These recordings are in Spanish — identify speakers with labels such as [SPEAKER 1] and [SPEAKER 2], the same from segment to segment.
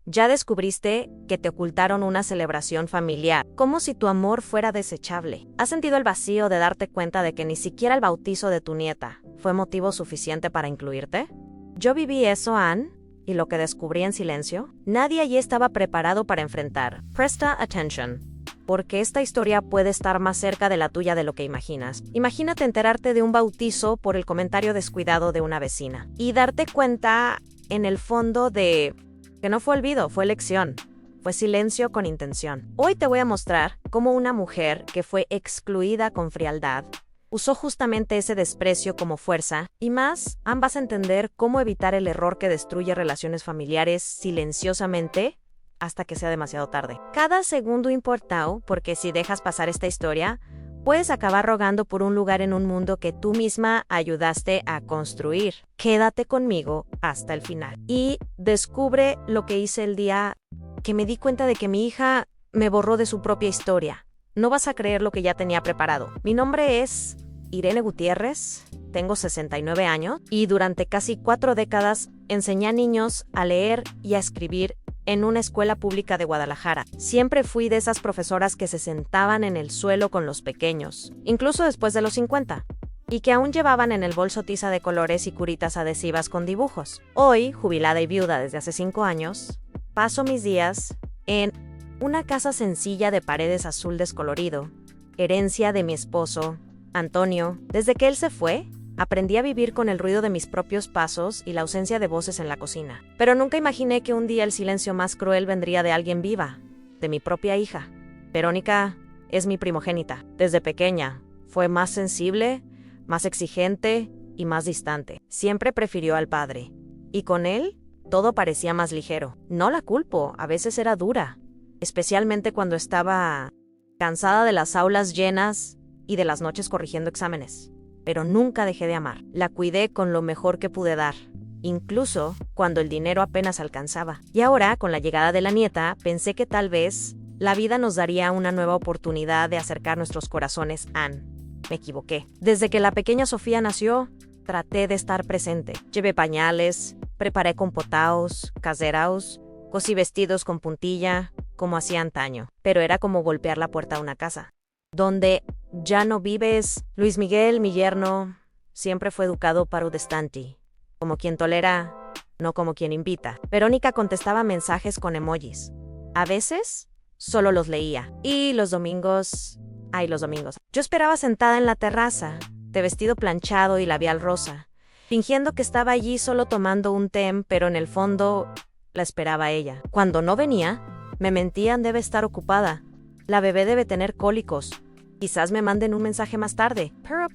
[SPEAKER 1] Ya descubriste que te ocultaron una celebración familiar, como si tu amor fuera desechable. ¿Has sentido el vacío de darte cuenta de que ni siquiera el bautizo de tu nieta fue motivo suficiente para incluirte? Yo viví eso, Anne, y lo que descubrí en silencio, nadie allí estaba preparado para enfrentar. Presta attention, porque esta historia puede estar más cerca de la tuya de lo que imaginas. Imagínate enterarte de un bautizo por el comentario descuidado de una vecina y darte cuenta, en el fondo, de que no fue olvido, fue elección. Fue silencio con intención. Hoy te voy a mostrar cómo una mujer que fue excluida con frialdad usó justamente ese desprecio como fuerza, y más, vas a entender cómo evitar el error que destruye relaciones familiares silenciosamente hasta que sea demasiado tarde. Cada segundo importa, porque si dejas pasar esta historia, puedes acabar rogando por un lugar en un mundo que tú misma ayudaste a construir. Quédate conmigo hasta el final y descubre lo que hice el día que me di cuenta de que mi hija me borró de su propia historia. No vas a creer lo que ya tenía preparado. Mi nombre es Irene Gutiérrez, tengo 69 años y durante casi 4 décadas enseñé a niños a leer y a escribir en una escuela pública de Guadalajara. Siempre fui de esas profesoras que se sentaban en el suelo con los pequeños, incluso después de los 50, y que aún llevaban en el bolso tiza de colores y curitas adhesivas con dibujos. Hoy, jubilada y viuda desde hace 5 años, paso mis días en una casa sencilla de paredes azul descolorido, herencia de mi esposo, Antonio. Desde que él se fue, aprendí a vivir con el ruido de mis propios pasos y la ausencia de voces en la cocina. Pero nunca imaginé que un día el silencio más cruel vendría de alguien viva, de mi propia hija. Verónica es mi primogénita. Desde pequeña, fue más sensible, más exigente y más distante. Siempre prefirió al padre. Y con él, todo parecía más ligero. No la culpo, a veces era dura. Especialmente cuando estaba cansada de las aulas llenas y de las noches corrigiendo exámenes. Pero nunca dejé de amar. La cuidé con lo mejor que pude dar, incluso cuando el dinero apenas alcanzaba. Y ahora, con la llegada de la nieta, pensé que tal vez la vida nos daría una nueva oportunidad de acercar nuestros corazones. Anne, me equivoqué. Desde que la pequeña Sofía nació, traté de estar presente. Llevé pañales, preparé compotaos, caseraos, cosí vestidos con puntilla, como hacía antaño. Pero era como golpear la puerta a una casa donde ya no vives. Luis Miguel, mi yerno, siempre fue educado parudestanti, como quien tolera, no como quien invita. Verónica contestaba mensajes con emojis. A veces, solo los leía. Y los domingos... Yo esperaba sentada en la terraza, de vestido planchado y labial rosa, fingiendo que estaba allí solo tomando un té, pero en el fondo la esperaba ella. Cuando no venía, me mentían: debe estar ocupada. La bebé debe tener cólicos. Quizás me manden un mensaje más tarde. Pero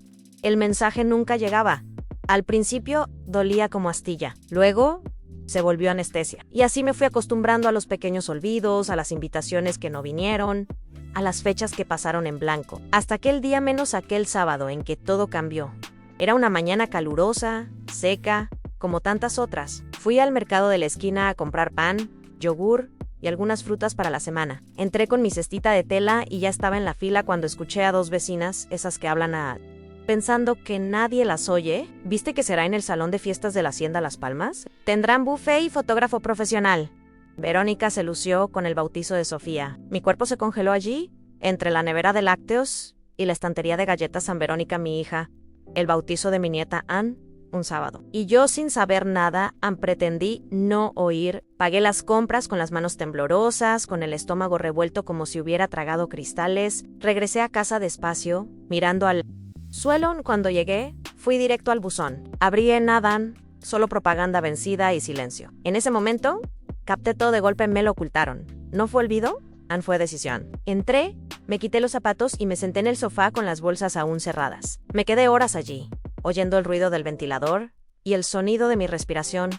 [SPEAKER 1] el mensaje nunca llegaba. Al principio dolía como astilla. Luego se volvió anestesia. Y así me fui acostumbrando a los pequeños olvidos, a las invitaciones que no vinieron, a las fechas que pasaron en blanco. Hasta aquel día, menos aquel sábado en que todo cambió. Era una mañana calurosa, seca, como tantas otras. Fui al mercado de la esquina a comprar pan, yogur y algunas frutas para la semana. Entré con mi cestita de tela y ya estaba en la fila cuando escuché a 2 vecinas, esas que hablan pensando que nadie las oye. ¿Viste que será en el salón de fiestas de la Hacienda Las Palmas? Tendrán buffet y fotógrafo profesional. Verónica se lució con el bautizo de Sofía. Mi cuerpo se congeló allí, entre la nevera de lácteos y la estantería de galletas San Verónica, mi hija. El bautizo de mi nieta Anne, un sábado. Y yo, sin saber nada, pretendí no oír. Pagué las compras con las manos temblorosas, con el estómago revuelto como si hubiera tragado cristales. Regresé a casa despacio, mirando al suelo. Cuando llegué, fui directo al buzón. Abrí en Adán, solo propaganda vencida y silencio. En ese momento, capté todo de golpe. Me lo ocultaron. ¿No fue olvido? Anne, fue decisión. Entré, me quité los zapatos y me senté en el sofá con las bolsas aún cerradas. Me quedé horas allí, oyendo el ruido del ventilador y el sonido de mi respiración.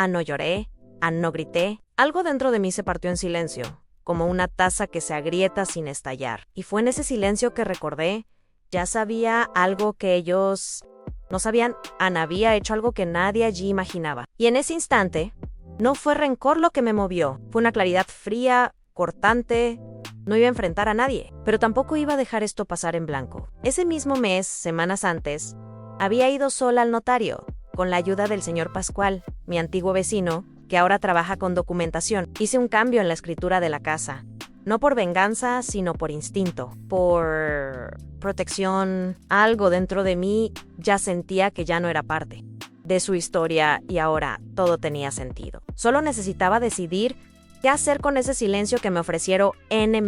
[SPEAKER 1] No lloré, no grité. Algo dentro de mí se partió en silencio, como una taza que se agrieta sin estallar. Y fue en ese silencio que recordé, ya sabía algo que ellos no sabían. Anne había hecho algo que nadie allí imaginaba. Y en ese instante, no fue rencor lo que me movió, fue una claridad fría, cortante. No iba a enfrentar a nadie, pero tampoco iba a dejar esto pasar en blanco. Ese mismo mes, semanas antes, había ido sola al notario, con la ayuda del señor Pascual, mi antiguo vecino, que ahora trabaja con documentación. Hice un cambio en la escritura de la casa. No por venganza, sino por instinto, por protección. Algo dentro de mí ya sentía que ya no era parte de su historia y ahora todo tenía sentido. Solo necesitaba decidir qué hacer con ese silencio que me ofrecieron N-,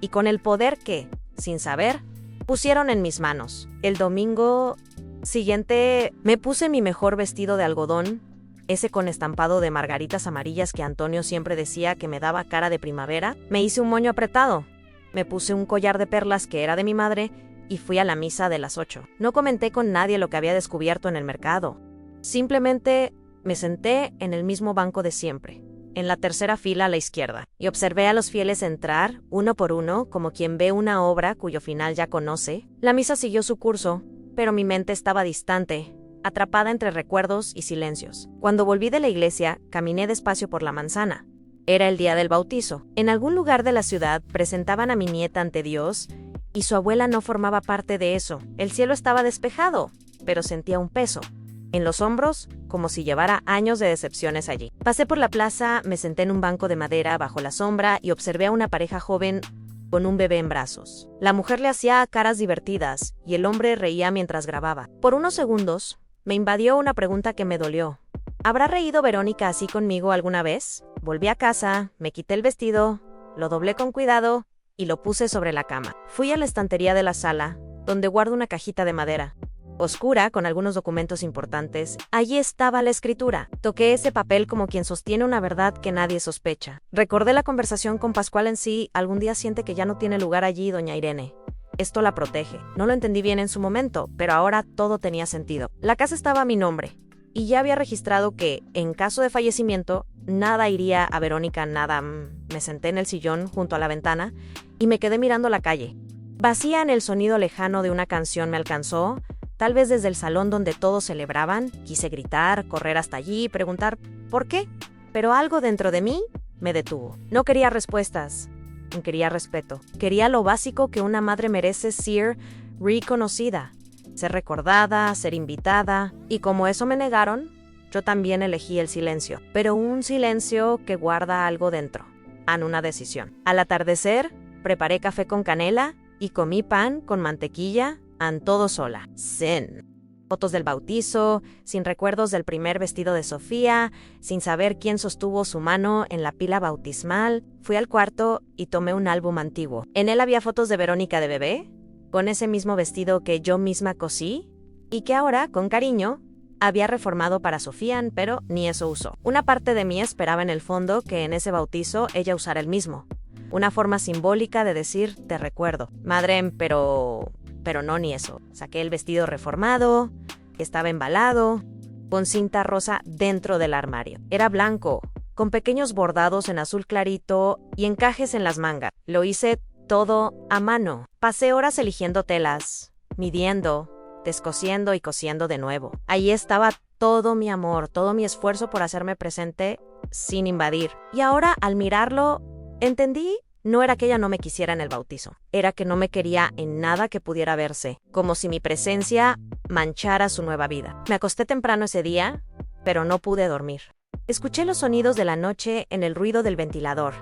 [SPEAKER 1] y con el poder que, sin saber, pusieron en mis manos. El domingo siguiente me puse mi mejor vestido de algodón, ese con estampado de margaritas amarillas que Antonio siempre decía que me daba cara de primavera. Me hice un moño apretado, me puse un collar de perlas que era de mi madre y fui a la misa de las 8. No comenté con nadie lo que había descubierto en el mercado. Simplemente me senté en el mismo banco de siempre, en la tercera fila a la izquierda, y observé a los fieles entrar, uno por uno, como quien ve una obra cuyo final ya conoce. La misa siguió su curso, pero mi mente estaba distante, atrapada entre recuerdos y silencios. Cuando volví de la iglesia, caminé despacio por la manzana. Era el día del bautizo. En algún lugar de la ciudad presentaban a mi nieta ante Dios, y su abuela no formaba parte de eso. El cielo estaba despejado, pero sentía un peso en los hombros, como si llevara años de decepciones allí. Pasé por la plaza, me senté en un banco de madera bajo la sombra y observé a una pareja joven con un bebé en brazos. La mujer le hacía caras divertidas y el hombre reía mientras grababa. Por unos segundos, me invadió una pregunta que me dolió. ¿Habrá reído Verónica así conmigo alguna vez? Volví a casa, me quité el vestido, lo doblé con cuidado y lo puse sobre la cama. Fui a la estantería de la sala, donde guardo una cajita de madera oscura con algunos documentos importantes. Allí estaba la escritura. Toqué ese papel como quien sostiene una verdad que nadie sospecha. Recordé la conversación con Pascual en sí. Algún día siente que ya no tiene lugar allí doña Irene. Esto la protege. No lo entendí bien en su momento, pero ahora todo tenía sentido. La casa estaba a mi nombre, y ya había registrado que, en caso de fallecimiento, nada iría a Verónica, nada. Me senté en el sillón junto a la ventana y me quedé mirando la calle. Vacía en el sonido lejano de una canción me alcanzó. Tal vez desde el salón donde todos celebraban, quise gritar, correr hasta allí, preguntar ¿por qué? Pero algo dentro de mí me detuvo. No quería respuestas, quería respeto. Quería lo básico que una madre merece: ser reconocida, ser recordada, ser invitada. Y como eso me negaron, yo también elegí el silencio. Pero un silencio que guarda algo dentro. Una decisión. Al atardecer, preparé café con canela y comí pan con mantequilla. Todo sola. Sin fotos del bautizo, sin recuerdos del primer vestido de Sofía, sin saber quién sostuvo su mano en la pila bautismal. Fui al cuarto y tomé un álbum antiguo. En él había fotos de Verónica de bebé, con ese mismo vestido que yo misma cosí y que ahora, con cariño, había reformado para Sofía, pero ni eso usó. Una parte de mí esperaba en el fondo que en ese bautizo ella usara el mismo. Una forma simbólica de decir te recuerdo. Madre, pero no, ni eso. Saqué el vestido reformado, que estaba embalado, con cinta rosa dentro del armario. Era blanco, con pequeños bordados en azul clarito y encajes en las mangas. Lo hice todo a mano. Pasé horas eligiendo telas, midiendo, descosiendo y cosiendo de nuevo. Ahí estaba todo mi amor, todo mi esfuerzo por hacerme presente sin invadir. Y ahora, al mirarlo, entendí. No era que ella no me quisiera en el bautizo, era que no me quería en nada que pudiera verse, como si mi presencia manchara su nueva vida. Me acosté temprano ese día, pero no pude dormir. Escuché los sonidos de la noche en el ruido del ventilador,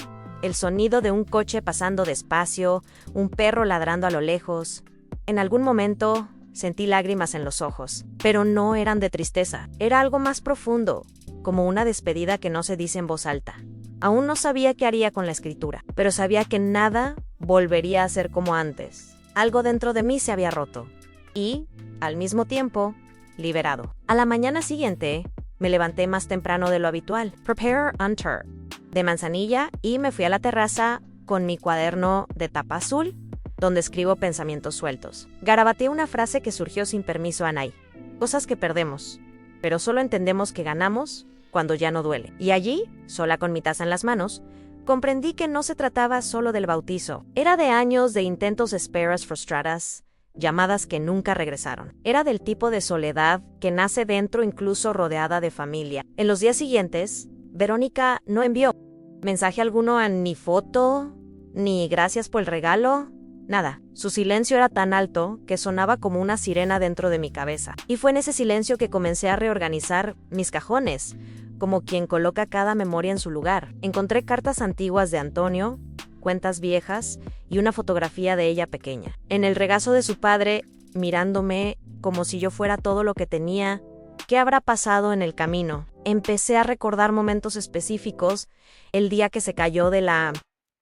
[SPEAKER 1] el sonido de un coche pasando despacio, un perro ladrando a lo lejos. En algún momento sentí lágrimas en los ojos, pero no eran de tristeza, era algo más profundo, como una despedida que no se dice en voz alta. Aún no sabía qué haría con la escritura, pero sabía que nada volvería a ser como antes. Algo dentro de mí se había roto y, al mismo tiempo, liberado. A la mañana siguiente, me levanté más temprano de lo habitual. Prepare Hunter de manzanilla y me fui a la terraza con mi cuaderno de tapa azul, donde escribo pensamientos sueltos. Garabateé una frase que surgió sin permiso a Anay. Cosas que perdemos, pero solo entendemos que ganamos cuando ya no duele. Y allí, sola con mi taza en las manos, comprendí que no se trataba solo del bautizo. Era de años de intentos esperas frustradas, llamadas que nunca regresaron. Era del tipo de soledad que nace dentro incluso rodeada de familia. En los días siguientes, Verónica no envió mensaje alguno, ni foto, ni gracias por el regalo. Nada. Su silencio era tan alto que sonaba como una sirena dentro de mi cabeza. Y fue en ese silencio que comencé a reorganizar mis cajones. como quien coloca cada memoria en su lugar. Encontré cartas antiguas de Antonio, cuentas viejas y una fotografía de ella pequeña. En el regazo de su padre, mirándome como si yo fuera todo lo que tenía. ¿Qué habrá pasado en el camino? Empecé a recordar momentos específicos, el día que se cayó de la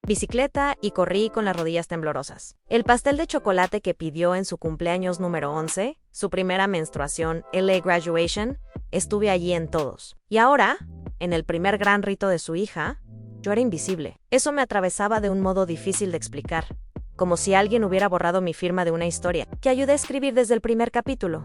[SPEAKER 1] bicicleta y corrí con las rodillas temblorosas. El pastel de chocolate que pidió en su cumpleaños número 11, su primera menstruación, LA Graduation, estuve allí en todos. Y ahora, en el primer gran rito de su hija, yo era invisible. Eso me atravesaba de un modo difícil de explicar, como si alguien hubiera borrado mi firma de una historia que ayudé a escribir desde el primer capítulo.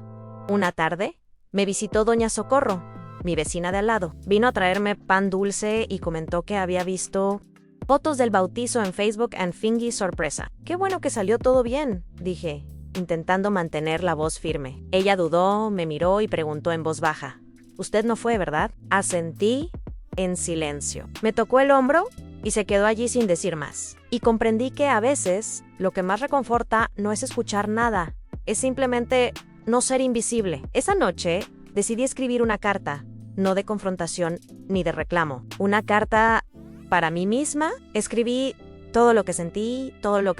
[SPEAKER 1] Una tarde, me visitó Doña Socorro, mi vecina de al lado. Vino a traerme pan dulce y comentó que había visto fotos del bautizo en Facebook and fingi sorpresa. Qué bueno que salió todo bien, dije, intentando mantener la voz firme. Ella dudó, me miró y preguntó en voz baja. «Usted no fue, ¿verdad?» Asentí en silencio. Me tocó el hombro y se quedó allí sin decir más. Y comprendí que a veces lo que más reconforta no es escuchar nada, es simplemente no ser invisible. Esa noche decidí escribir una carta, no de confrontación ni de reclamo. Una carta para mí misma. Escribí todo lo que sentí, todo lo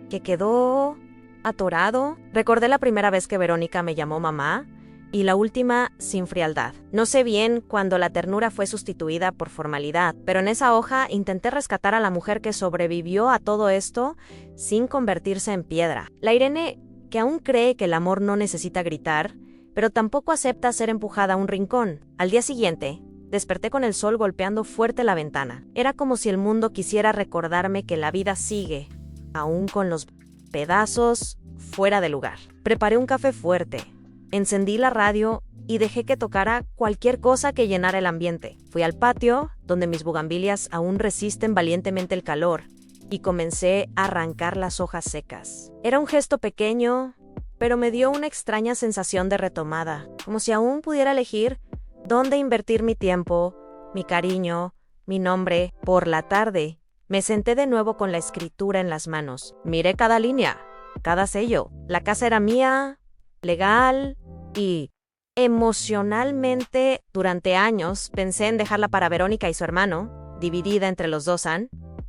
[SPEAKER 1] que quedó atorado. Recordé la primera vez que Verónica me llamó mamá y la última sin frialdad. No sé bien cuándo la ternura fue sustituida por formalidad, pero en esa hoja intenté rescatar a la mujer que sobrevivió a todo esto sin convertirse en piedra. La Irene que aún cree que el amor no necesita gritar, pero tampoco acepta ser empujada a un rincón. Al día siguiente, desperté con el sol golpeando fuerte la ventana. Era como si el mundo quisiera recordarme que la vida sigue, aún con los pedazos fuera de lugar. Preparé un café fuerte, encendí la radio y dejé que tocara cualquier cosa que llenara el ambiente. Fui al patio, donde mis bugambilias aún resisten valientemente el calor, y comencé a arrancar las hojas secas. Era un gesto pequeño, pero me dio una extraña sensación de retomada, como si aún pudiera elegir dónde invertir mi tiempo, mi cariño, mi nombre. Por la tarde, me senté de nuevo con la escritura en las manos. Miré cada línea, cada sello. La casa era mía, legal y emocionalmente. Durante años pensé en dejarla para Verónica y su hermano, dividida entre los dos,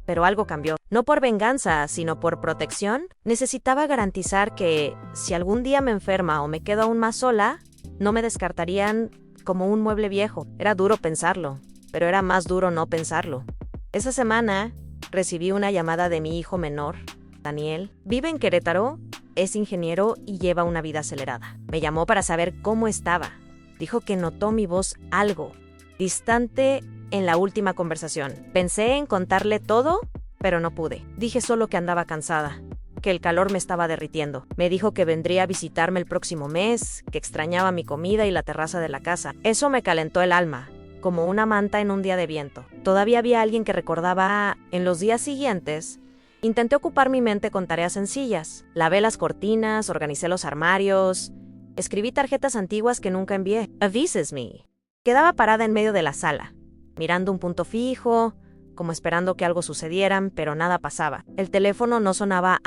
[SPEAKER 1] pero algo cambió. No por venganza, sino por protección. Necesitaba garantizar que, si algún día me enferma o me quedo aún más sola, no me descartarían como un mueble viejo. Era duro pensarlo, pero era más duro no pensarlo. Esa semana, recibí una llamada de mi hijo menor, Daniel. Vive en Querétaro, es ingeniero y lleva una vida acelerada. Me llamó para saber cómo estaba. Dijo que notó mi voz algo distante en la última conversación. Pensé en contarle todo, pero no pude. Dije solo que andaba cansada, que el calor me estaba derritiendo. Me dijo que vendría a visitarme el próximo mes, que extrañaba mi comida y la terraza de la casa. Eso me calentó el alma, como una manta en un día de viento. Todavía había alguien que recordaba. En los días siguientes, intenté ocupar mi mente con tareas sencillas. Lavé las cortinas, organicé los armarios, escribí tarjetas antiguas que nunca envié. Avises me. Quedaba parada en medio de la sala, mirando un punto fijo, como esperando que algo sucediera, pero nada pasaba. El teléfono no sonaba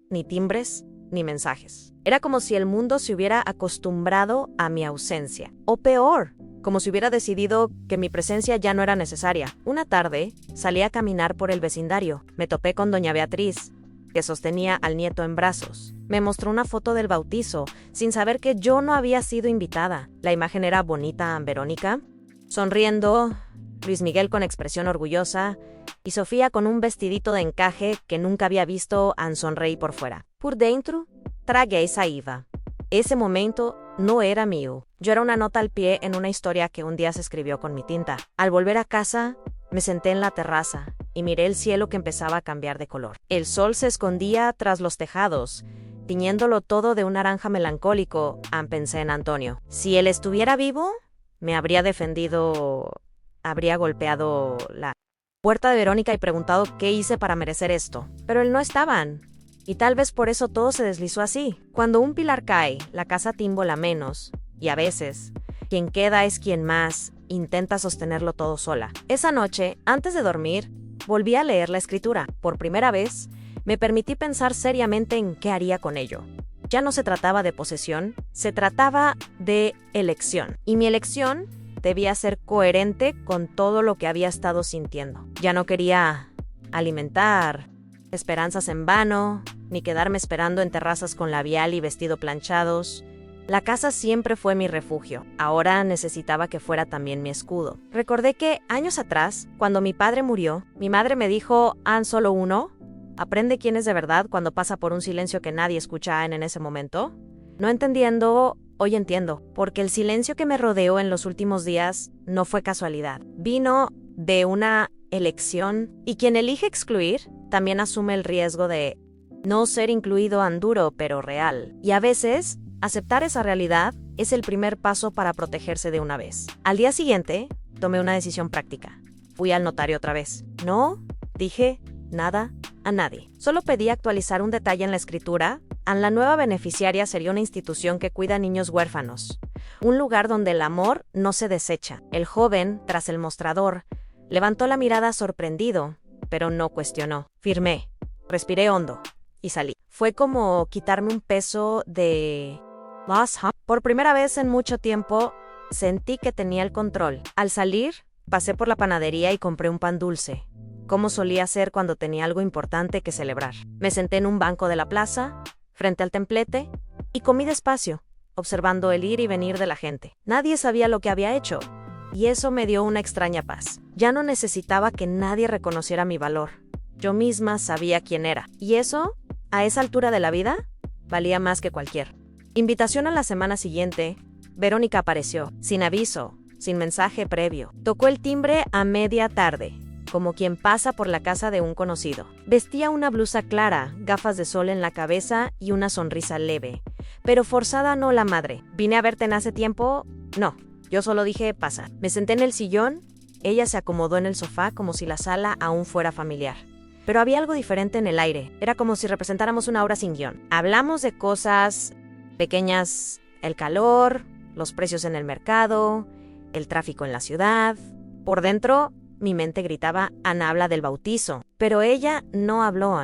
[SPEAKER 1] ni timbres, ni mensajes. Era como si el mundo se hubiera acostumbrado a mi ausencia. O peor, como si hubiera decidido que mi presencia ya no era necesaria. Una tarde, salí a caminar por el vecindario. Me topé con doña Beatriz, que sostenía al nieto en brazos. Me mostró una foto del bautizo, sin saber que yo no había sido invitada. La imagen era bonita, Verónica, sonriendo, Luis Miguel con expresión orgullosa, y Sofía con un vestidito de encaje que nunca había visto. Sonreí por fuera. Por dentro, tragué saliva. Ese momento no era mío. Yo era una nota al pie en una historia que un día se escribió con mi tinta. Al volver a casa, me senté en la terraza y miré el cielo que empezaba a cambiar de color. El sol se escondía tras los tejados, tiñéndolo todo de un naranja melancólico. Pensé en Antonio. Si él estuviera vivo, me habría defendido. Habría golpeado la puerta de Verónica y preguntado qué hice para merecer esto. Pero él no estaba, y tal vez por eso todo se deslizó así. Cuando un pilar cae, la casa timbola menos, y a veces, quien queda es quien más intenta sostenerlo todo sola. Esa noche, antes de dormir, volví a leer la escritura. Por primera vez, me permití pensar seriamente en qué haría con ello. Ya no se trataba de posesión, se trataba de elección. Y mi elección Debía ser coherente con todo lo que había estado sintiendo. Ya no quería alimentar esperanzas en vano, ni quedarme esperando en terrazas con labial y vestido planchados. La casa siempre fue mi refugio. Ahora necesitaba que fuera también mi escudo. Recordé que años atrás, cuando mi padre murió, mi madre me dijo, ¿han solo uno? Aprende quién es de verdad cuando pasa por un silencio que nadie escucha en ese momento. No entendiendo, hoy entiendo, porque el silencio que me rodeó en los últimos días no fue casualidad. Vino de una elección, y quien elige excluir también asume el riesgo de no ser incluido en duro pero real. Y a veces, aceptar esa realidad es el primer paso para protegerse de una vez. Al día siguiente, tomé una decisión práctica. Fui al notario otra vez. No dije nada a nadie. Solo pedí actualizar un detalle en la escritura. La nueva beneficiaria sería una institución que cuida a niños huérfanos. Un lugar donde el amor no se desecha. El joven, tras el mostrador, levantó la mirada sorprendido, pero no cuestionó. Firmé, respiré hondo y salí. Fue como quitarme un peso de loss. Por primera vez en mucho tiempo, sentí que tenía el control. Al salir, pasé por la panadería y compré un pan dulce, como solía hacer cuando tenía algo importante que celebrar. Me senté en un banco de la plaza, frente al templete, y comí despacio, observando el ir y venir de la gente. Nadie sabía lo que había hecho, y eso me dio una extraña paz. Ya no necesitaba que nadie reconociera mi valor. Yo misma sabía quién era. Y eso, a esa altura de la vida, valía más que cualquier invitación. A la semana siguiente, Verónica apareció, sin aviso, sin mensaje previo. Tocó el timbre a media tarde, como quien pasa por la casa de un conocido. Vestía una blusa clara, gafas de sol en la cabeza y una sonrisa leve. Pero forzada no la madre. ¿Vine a verte en hace tiempo? No. Yo solo dije, pasa. Me senté en el sillón, ella se acomodó en el sofá como si la sala aún fuera familiar. Pero había algo diferente en el aire. Era como si representáramos una obra sin guión. Hablamos de cosas pequeñas, el calor, los precios en el mercado, el tráfico en la ciudad. Por dentro, mi mente gritaba, Ana habla del bautizo. Pero ella no habló,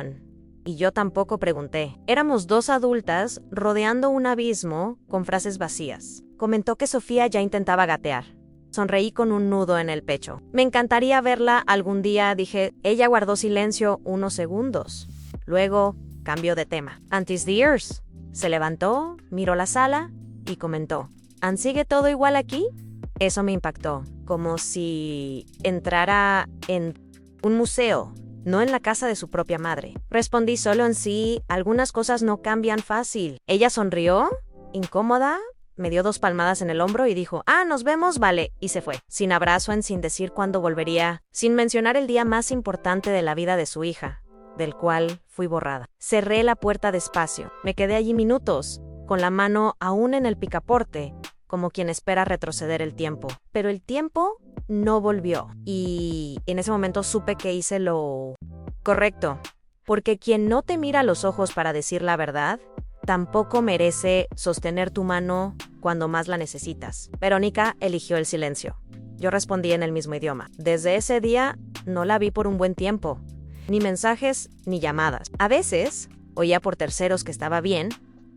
[SPEAKER 1] y yo tampoco pregunté. Éramos dos adultas rodeando un abismo con frases vacías. Comentó que Sofía ya intentaba gatear. Sonreí con un nudo en el pecho. Me encantaría verla algún día, dije. Ella guardó silencio unos segundos. Luego, cambió de tema. Antes Dears. Se levantó, miró la sala y comentó, ¿sigue todo igual aquí? Eso me impactó, como si entrara en un museo, no en la casa de su propia madre. Respondí solo en sí, algunas cosas no cambian fácil. Ella sonrió, incómoda, me dio 2 palmadas en el hombro y dijo, nos vemos, vale, y se fue. Sin abrazo, sin decir cuándo volvería, sin mencionar el día más importante de la vida de su hija, del cual fui borrada. Cerré la puerta despacio. Me quedé allí minutos, con la mano aún en el picaporte, como quien espera retroceder el tiempo. Pero el tiempo no volvió. Y en ese momento supe que hice lo correcto. Porque quien no te mira a los ojos para decir la verdad, tampoco merece sostener tu mano cuando más la necesitas. Verónica eligió el silencio. Yo respondí en el mismo idioma. Desde ese día, no la vi por un buen tiempo. Ni mensajes, ni llamadas. A veces, oía por terceros que estaba bien,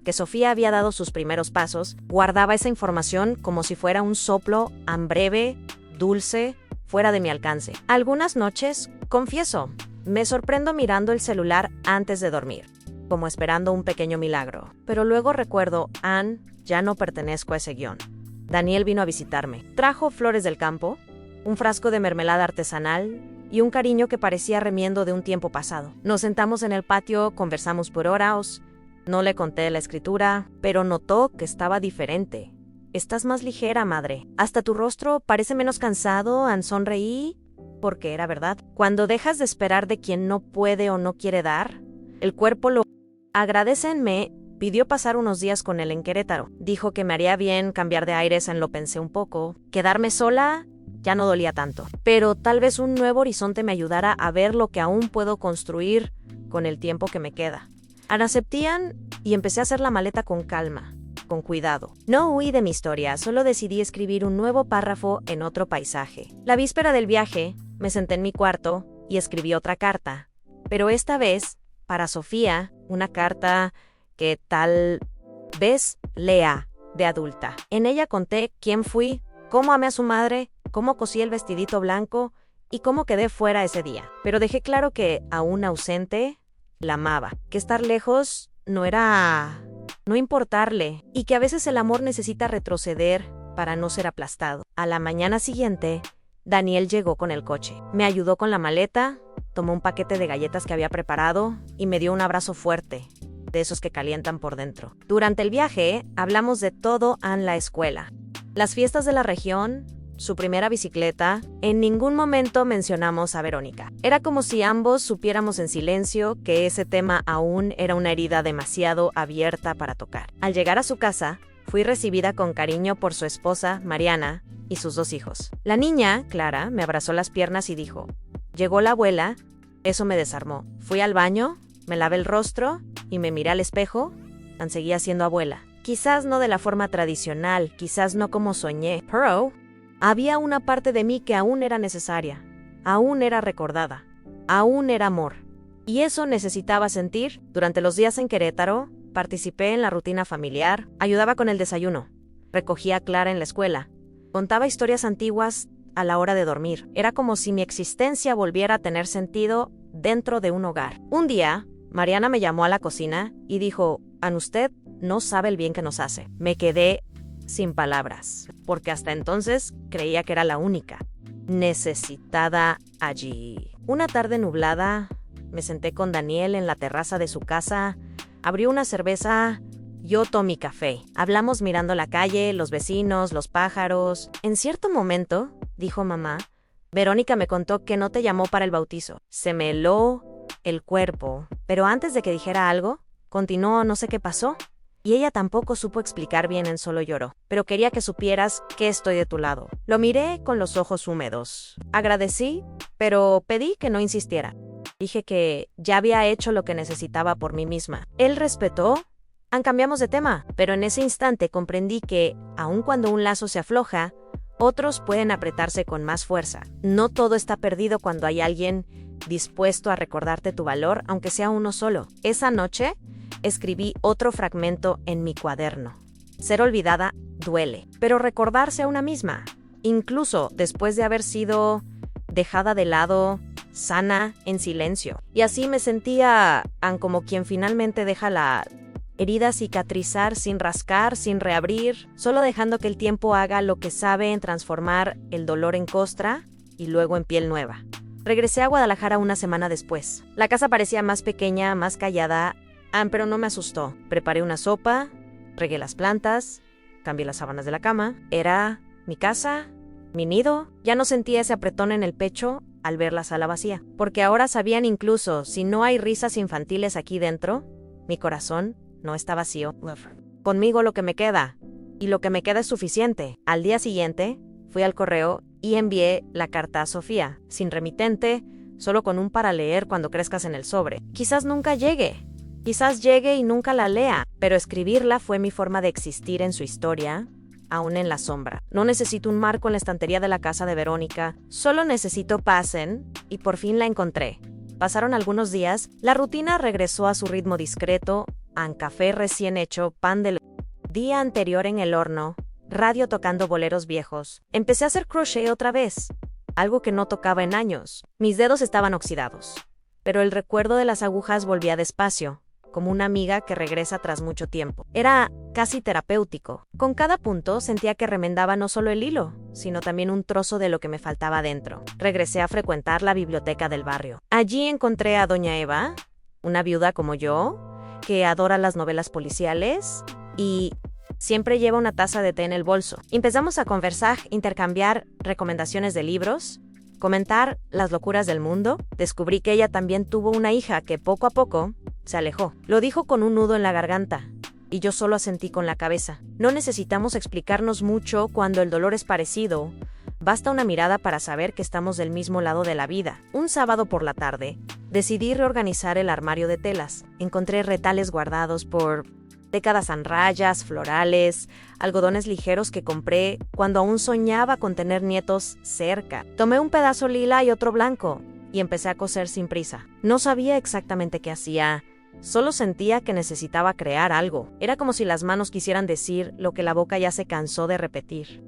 [SPEAKER 1] que Sofía había dado sus primeros pasos, guardaba esa información como si fuera un soplo breve, dulce, fuera de mi alcance. Algunas noches, confieso, me sorprendo mirando el celular antes de dormir, como esperando un pequeño milagro. Pero luego recuerdo, ya no pertenezco a ese guión. Daniel vino a visitarme. Trajo flores del campo, un frasco de mermelada artesanal y un cariño que parecía remiendo de un tiempo pasado. Nos sentamos en el patio, conversamos por horas. No le conté la escritura, pero notó que estaba diferente. Estás más ligera, madre. Hasta tu rostro parece menos cansado. Sonreí, porque era verdad. Cuando dejas de esperar de quien no puede o no quiere dar, el cuerpo lo agradece. Me pidió pasar unos días con él en Querétaro. Dijo que me haría bien cambiar de aires. Lo pensé un poco. Quedarme sola ya no dolía tanto. Pero tal vez un nuevo horizonte me ayudara a ver lo que aún puedo construir con el tiempo que me queda. Aceptían y empecé a hacer la maleta con calma, con cuidado. No huí de mi historia, solo decidí escribir un nuevo párrafo en otro paisaje. La víspera del viaje, me senté en mi cuarto y escribí otra carta. Pero esta vez, para Sofía, una carta que tal vez lea de adulta. En ella conté quién fui, cómo amé a su madre, cómo cosí el vestidito blanco y cómo quedé fuera ese día. Pero dejé claro que, aún ausente, la amaba, que estar lejos no importarle, y que a veces el amor necesita retroceder para no ser aplastado. A la mañana siguiente, Daniel llegó con el coche. Me ayudó con la maleta, tomó un paquete de galletas que había preparado y me dio un abrazo fuerte, de esos que calientan por dentro. Durante el viaje, hablamos de todo en la escuela. Las fiestas de la región, su primera bicicleta. En ningún momento mencionamos a Verónica. Era como si ambos supiéramos en silencio que ese tema aún era una herida demasiado abierta para tocar. Al llegar a su casa, fui recibida con cariño por su esposa, Mariana, y sus 2 hijos. La niña, Clara, me abrazó las piernas y dijo: «Llegó la abuela». Eso me desarmó. Fui al baño, me lavé el rostro y me miré al espejo. Seguía siendo abuela. Quizás no de la forma tradicional, quizás no como soñé, pero había una parte de mí que aún era necesaria, aún era recordada, aún era amor. Y eso necesitaba sentir. Durante los días en Querétaro, participé en la rutina familiar, ayudaba con el desayuno, recogía a Clara en la escuela, contaba historias antiguas a la hora de dormir. Era como si mi existencia volviera a tener sentido dentro de un hogar. Un día, Mariana me llamó a la cocina y dijo: «An, usted no sabe el bien que nos hace». Me quedé sin palabras, porque hasta entonces creía que era la única necesitada allí. Una tarde nublada, me senté con Daniel en la terraza de su casa, abrió una cerveza, yo tomé café. Hablamos mirando la calle, los vecinos, los pájaros. En cierto momento, dijo mamá, Verónica me contó que no te llamó para el bautizo. Se me heló el cuerpo, pero antes de que dijera algo, continuó: «No sé qué pasó». Y ella tampoco supo explicar bien, solo lloró. «Pero quería que supieras que estoy de tu lado». Lo miré con los ojos húmedos. Agradecí, pero pedí que no insistiera. Dije que ya había hecho lo que necesitaba por mí misma. Él respetó. Cambiamos de tema, pero en ese instante comprendí que, aun cuando un lazo se afloja, otros pueden apretarse con más fuerza. No todo está perdido cuando hay alguien dispuesto a recordarte tu valor, aunque sea uno solo. Esa noche, escribí otro fragmento en mi cuaderno. Ser olvidada duele, pero recordarse a una misma, incluso después de haber sido dejada de lado, sana, en silencio. Y así me sentía como quien finalmente deja la herida cicatrizar sin rascar, sin reabrir, solo dejando que el tiempo haga lo que sabe en transformar el dolor en costra y luego en piel nueva. Regresé a Guadalajara una semana después. La casa parecía más pequeña, más callada, pero no me asustó. Preparé una sopa, regué las plantas, cambié las sábanas de la cama. Era mi casa, mi nido. Ya no sentía ese apretón en el pecho al ver la sala vacía, porque ahora sabían incluso, si no hay risas infantiles aquí dentro, mi corazón no está vacío. Conmigo lo que me queda, y lo que me queda es suficiente. Al día siguiente, fui al correo y envié la carta a Sofía, sin remitente, solo con un para leer cuando crezcas en el sobre. Quizás nunca llegue. Quizás llegue y nunca la lea, pero escribirla fue mi forma de existir en su historia, aún en la sombra. No necesito un marco en la estantería de la casa de Verónica, solo necesito pasen, y por fin la encontré. Pasaron algunos días, la rutina regresó a su ritmo discreto, café recién hecho, pan del día anterior en el horno, radio tocando boleros viejos. Empecé a hacer crochet otra vez, algo que no tocaba en años. Mis dedos estaban oxidados, pero el recuerdo de las agujas volvía despacio, como una amiga que regresa tras mucho tiempo. Era casi terapéutico. Con cada punto sentía que remendaba no solo el hilo, sino también un trozo de lo que me faltaba dentro. Regresé a frecuentar la biblioteca del barrio. Allí encontré a doña Eva, una viuda como yo, que adora las novelas policiales y siempre lleva una taza de té en el bolso. Empezamos a conversar, intercambiar recomendaciones de libros, comentar las locuras del mundo. Descubrí que ella también tuvo una hija que poco a poco se alejó. Lo dijo con un nudo en la garganta, y yo solo asentí con la cabeza. No necesitamos explicarnos mucho cuando el dolor es parecido. Basta una mirada para saber que estamos del mismo lado de la vida. Un sábado por la tarde, decidí reorganizar el armario de telas. Encontré retales guardados por décadas en rayas, florales, algodones ligeros que compré cuando aún soñaba con tener nietos cerca. Tomé un pedazo lila y otro blanco y empecé a coser sin prisa. No sabía exactamente qué hacía, Solo sentía que necesitaba crear algo. Era como si las manos quisieran decir lo que la boca ya se cansó de repetir.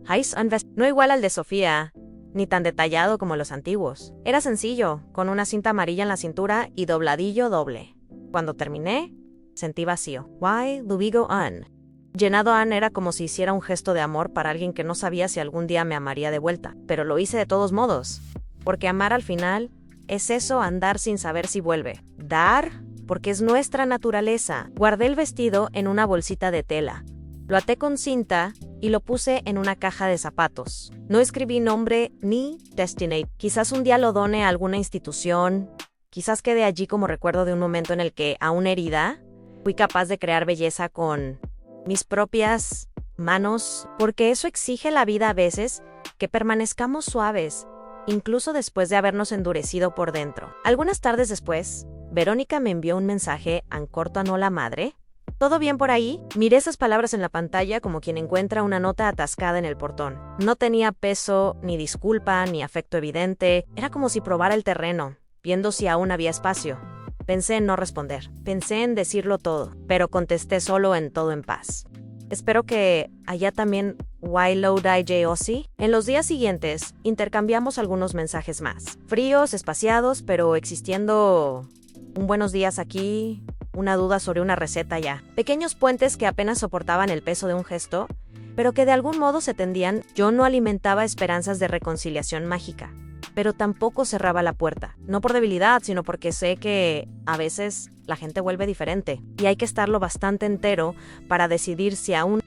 [SPEAKER 1] No igual al de Sofía, ni tan detallado como los antiguos. Era sencillo, con una cinta amarilla en la cintura y dobladillo doble. Cuando terminé, sentí vacío. Why Lubigo An? Llenado An era como si hiciera un gesto de amor para alguien que no sabía si algún día me amaría de vuelta. Pero lo hice de todos modos. Porque amar al final es eso, andar sin saber si vuelve. Dar, porque es nuestra naturaleza. Guardé el vestido en una bolsita de tela. Lo até con cinta y lo puse en una caja de zapatos. No escribí nombre ni destinate. Quizás un día lo done a alguna institución. Quizás quede allí como recuerdo de un momento en el que, aún herida, fui capaz de crear belleza con mis propias manos. Porque eso exige la vida a veces, que permanezcamos suaves, incluso después de habernos endurecido por dentro. Algunas tardes después, Verónica me envió un mensaje en corto a la madre. ¿Todo bien por ahí? Miré esas palabras en la pantalla como quien encuentra una nota atascada en el portón. No tenía peso, ni disculpa, ni afecto evidente. Era como si probara el terreno, viendo si aún había espacio. Pensé en no responder. Pensé en decirlo todo, pero contesté solo en todo en paz. Espero que allá también YLODIJOSI. En los días siguientes, intercambiamos algunos mensajes más. Fríos, espaciados, pero existiendo un buenos días aquí, una duda sobre una receta allá. Pequeños puentes que apenas soportaban el peso de un gesto, pero que de algún modo se tendían. Yo no alimentaba esperanzas de reconciliación mágica, pero tampoco cerraba la puerta. No por debilidad, sino porque sé que a veces la gente vuelve diferente y hay que estarlo bastante entero para decidir si aún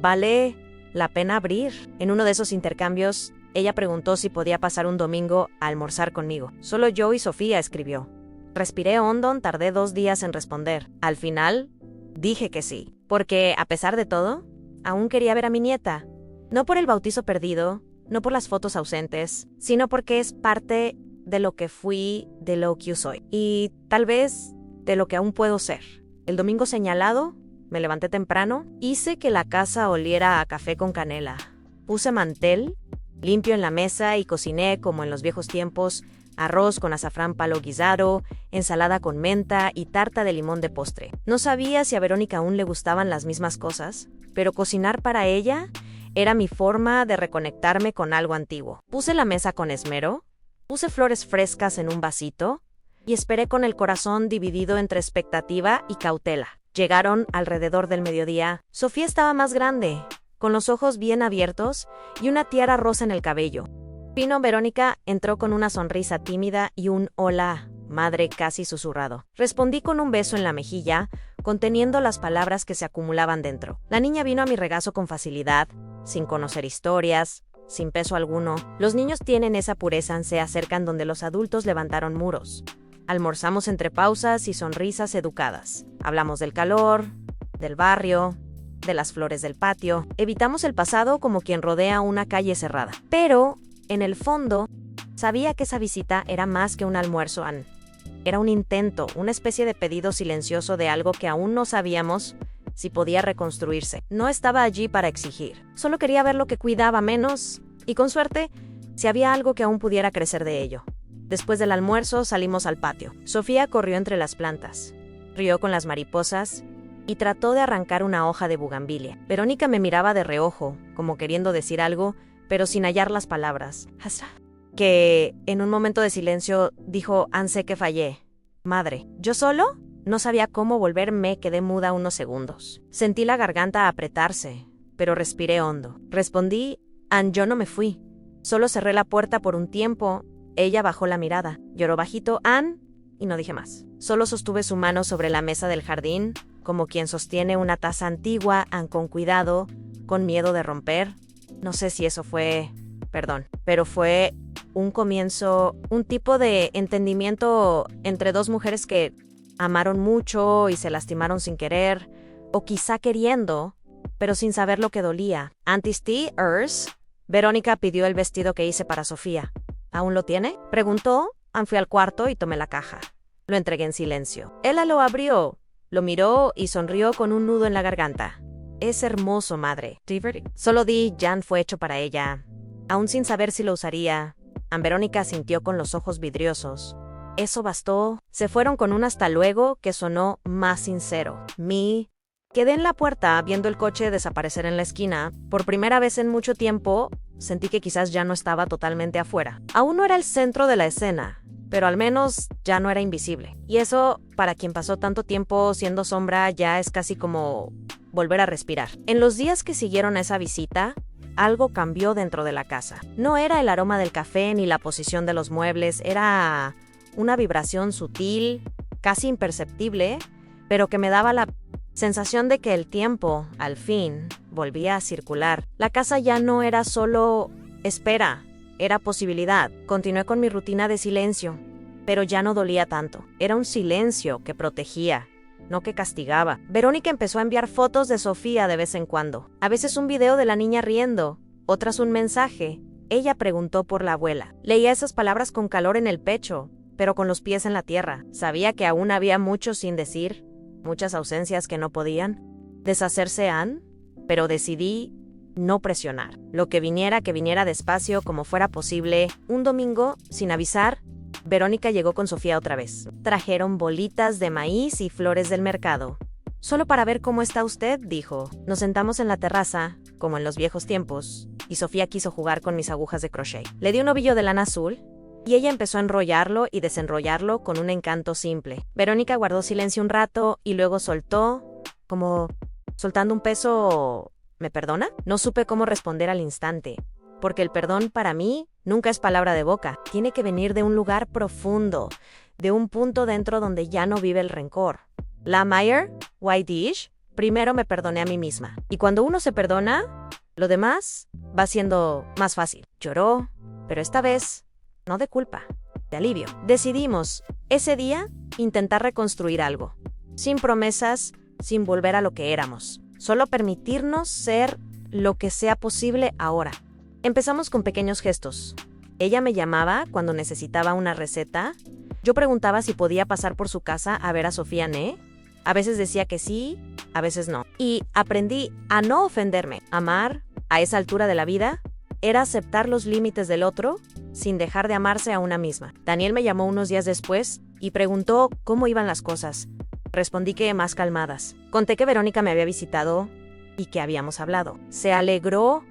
[SPEAKER 1] vale la pena abrir. En uno de esos intercambios, ella preguntó si podía pasar un domingo a almorzar conmigo. Solo yo y Sofía, escribió. Respiré hondo, tardé 2 días en responder. Al final, dije que sí, porque, a pesar de todo, aún quería ver a mi nieta. No por el bautizo perdido, no por las fotos ausentes, sino porque es parte de lo que fui, de lo que soy. Y tal vez de lo que aún puedo ser. El domingo señalado, me levanté temprano, hice que la casa oliera a café con canela. Puse mantel limpio en la mesa y cociné como en los viejos tiempos, arroz con azafrán palo guisado, ensalada con menta y tarta de limón de postre. No sabía si a Verónica aún le gustaban las mismas cosas, pero cocinar para ella era mi forma de reconectarme con algo antiguo. Puse la mesa con esmero, puse flores frescas en un vasito y esperé con el corazón dividido entre expectativa y cautela. Llegaron alrededor del mediodía. Sofía estaba más grande, con los ojos bien abiertos y una tiara rosa en el cabello. Verónica entró con una sonrisa tímida y un hola, madre, casi susurrado. Respondí con un beso en la mejilla, conteniendo las palabras que se acumulaban dentro. La niña vino a mi regazo con facilidad, sin conocer historias, sin peso alguno. Los niños tienen esa pureza, se acercan donde los adultos levantaron muros. Almorzamos entre pausas y sonrisas educadas. Hablamos del calor, del barrio, de las flores del patio. Evitamos el pasado como quien rodea una calle cerrada. Pero, en el fondo, sabía que esa visita era más que un almuerzo. Era un intento, una especie de pedido silencioso de algo que aún no sabíamos si podía reconstruirse. No estaba allí para exigir. Solo quería ver lo que cuidaba menos y, con suerte, si había algo que aún pudiera crecer de ello. Después del almuerzo salimos al patio. Sofía corrió entre las plantas, rió con las mariposas y trató de arrancar una hoja de bugambilia. Verónica me miraba de reojo, como queriendo decir algo, pero sin hallar las palabras. Que, en un momento de silencio, dijo: sé que fallé. Madre. ¿Yo solo? No sabía cómo volverme, quedé muda unos segundos. Sentí la garganta apretarse, pero respiré hondo. Respondí: yo no me fui. Solo cerré la puerta por un tiempo. Ella bajó la mirada, lloró bajito, y no dije más. Solo sostuve su mano sobre la mesa del jardín, como quien sostiene una taza antigua, con cuidado, con miedo de romper. No sé si eso fue, pero fue un comienzo, un tipo de entendimiento entre dos mujeres que amaron mucho y se lastimaron sin querer, o quizá queriendo, pero sin saber lo que dolía. Verónica pidió el vestido que hice para Sofía. ¿Aún lo tiene?, preguntó. Fui al cuarto y tomé la caja. Lo entregué en silencio. Ella lo abrió, lo miró y sonrió con un nudo en la garganta. Es hermoso, madre. Solo Jan fue hecho para ella. Aún sin saber si lo usaría, Verónica sintió con los ojos vidriosos. Eso bastó. Se fueron con un hasta luego que sonó más sincero. Quedé en la puerta viendo el coche desaparecer en la esquina. Por primera vez en mucho tiempo, sentí que quizás ya no estaba totalmente afuera. Aún no era el centro de la escena, pero al menos ya no era invisible. Y eso, para quien pasó tanto tiempo siendo sombra, ya es casi como volver a respirar. En los días que siguieron a esa visita, algo cambió dentro de la casa. No era el aroma del café ni la posición de los muebles, era una vibración sutil, casi imperceptible, pero que me daba la sensación de que el tiempo, al fin, volvía a circular. La casa ya no era solo espera, era posibilidad. Continué con mi rutina de silencio, pero ya no dolía tanto. Era un silencio que protegía, no que castigaba. Verónica empezó a enviar fotos de Sofía de vez en cuando. A veces un video de la niña riendo, otras un mensaje. Ella preguntó por la abuela. Leía esas palabras con calor en el pecho, pero con los pies en la tierra. Sabía que aún había mucho sin decir, muchas ausencias que no podían deshacerse, pero decidí no presionar. Lo que viniera despacio como fuera posible. Un domingo, sin avisar, Verónica llegó con Sofía otra vez. Trajeron bolitas de maíz y flores del mercado. Solo para ver cómo está usted, dijo. Nos sentamos en la terraza, como en los viejos tiempos, y Sofía quiso jugar con mis agujas de crochet. Le di un ovillo de lana azul, y ella empezó a enrollarlo y desenrollarlo con un encanto simple. Verónica guardó silencio un rato y luego soltó, como soltando un peso. ¿Me perdona? No supe cómo responder al instante, porque el perdón para mí nunca es palabra de boca. Tiene que venir de un lugar profundo, de un punto dentro donde ya no vive el rencor. La Mayer, White Dish, primero me perdoné a mí misma. Y cuando uno se perdona, lo demás va siendo más fácil. Lloró, pero esta vez no de culpa, de alivio. Decidimos, ese día, intentar reconstruir algo. Sin promesas, sin volver a lo que éramos. Solo permitirnos ser lo que sea posible ahora. Empezamos con pequeños gestos. Ella me llamaba cuando necesitaba una receta. Yo preguntaba si podía pasar por su casa a ver a Sofía Né. A veces decía que sí, a veces no. Y aprendí a no ofenderme. Amar, a esa altura de la vida, era aceptar los límites del otro sin dejar de amarse a una misma. Daniel me llamó unos días después y preguntó cómo iban las cosas. Respondí que más calmadas. Conté que Verónica me había visitado y que habíamos hablado. Se alegró.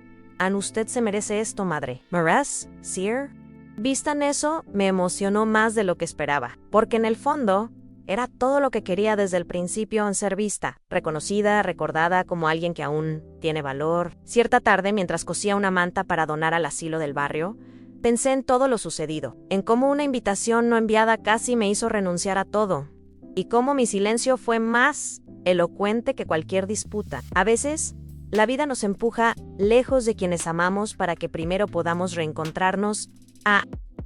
[SPEAKER 1] Usted se merece esto, madre. Maras, Sir. Vista en eso, me emocionó más de lo que esperaba, porque en el fondo era todo lo que quería desde el principio en ser vista, reconocida, recordada como alguien que aún tiene valor. Cierta tarde, mientras cosía una manta para donar al asilo del barrio, pensé en todo lo sucedido, en cómo una invitación no enviada casi me hizo renunciar a todo, y cómo mi silencio fue más elocuente que cualquier disputa. A veces, la vida nos empuja lejos de quienes amamos para que primero podamos reencontrarnos a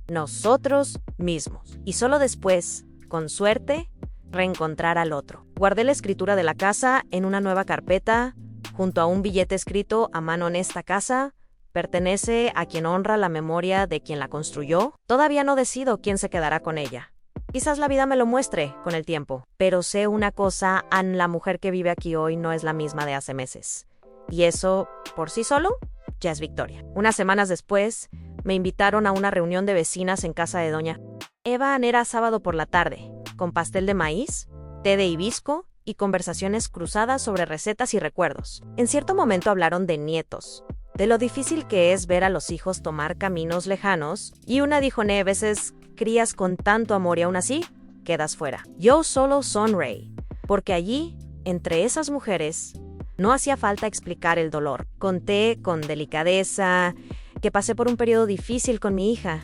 [SPEAKER 1] nosotros mismos, y solo después, con suerte, reencontrar al otro. Guardé la escritura de la casa en una nueva carpeta, junto a un billete escrito a mano en esta casa. Pertenece a quien honra la memoria de quien la construyó. Todavía no decido quién se quedará con ella. Quizás la vida me lo muestre con el tiempo. Pero sé una cosa, la mujer que vive aquí hoy no es la misma de hace meses. Y eso, por sí solo, ya es victoria. Unas semanas después, me invitaron a una reunión de vecinas en casa de doña Eva. Era sábado por la tarde, con pastel de maíz, té de hibisco y conversaciones cruzadas sobre recetas y recuerdos. En cierto momento hablaron de nietos, de lo difícil que es ver a los hijos tomar caminos lejanos, y una dijo: a veces crías con tanto amor y aún así quedas fuera. Yo solo sonreí, porque allí, entre esas mujeres, no hacía falta explicar el dolor. Conté con delicadeza que pasé por un periodo difícil con mi hija,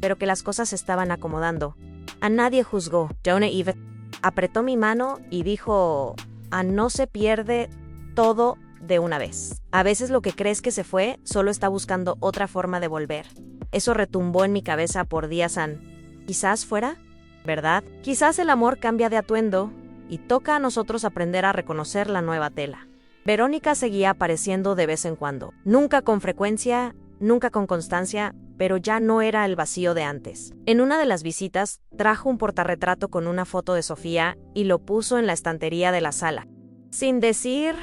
[SPEAKER 1] pero que las cosas se estaban acomodando. A nadie juzgó. Donna Eva apretó mi mano y dijo: no se pierde todo de una vez. A veces lo que crees que se fue solo está buscando otra forma de volver. Eso retumbó en mi cabeza por días. Quizás fuera verdad. Quizás el amor cambia de atuendo y toca a nosotros aprender a reconocer la nueva tela. Verónica seguía apareciendo de vez en cuando. Nunca con frecuencia, nunca con constancia, pero ya no era el vacío de antes. En una de las visitas, trajo un portarretrato con una foto de Sofía y lo puso en la estantería de la sala. Sin decir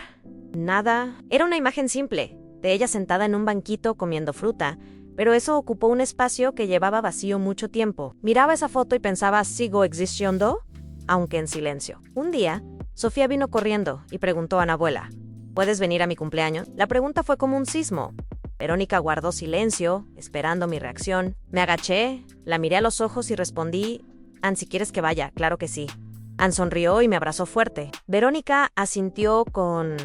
[SPEAKER 1] nada, era una imagen simple, de ella sentada en un banquito comiendo fruta, pero eso ocupó un espacio que llevaba vacío mucho tiempo. Miraba esa foto y pensaba, ¿sigo existiendo? Aunque en silencio. Un día, Sofía vino corriendo y preguntó a Ana abuela, ¿puedes venir a mi cumpleaños? La pregunta fue como un sismo. Verónica guardó silencio, esperando mi reacción. Me agaché, la miré a los ojos y respondí, Ann, si quieres que vaya, claro que sí. Ann sonrió y me abrazó fuerte. Verónica asintió con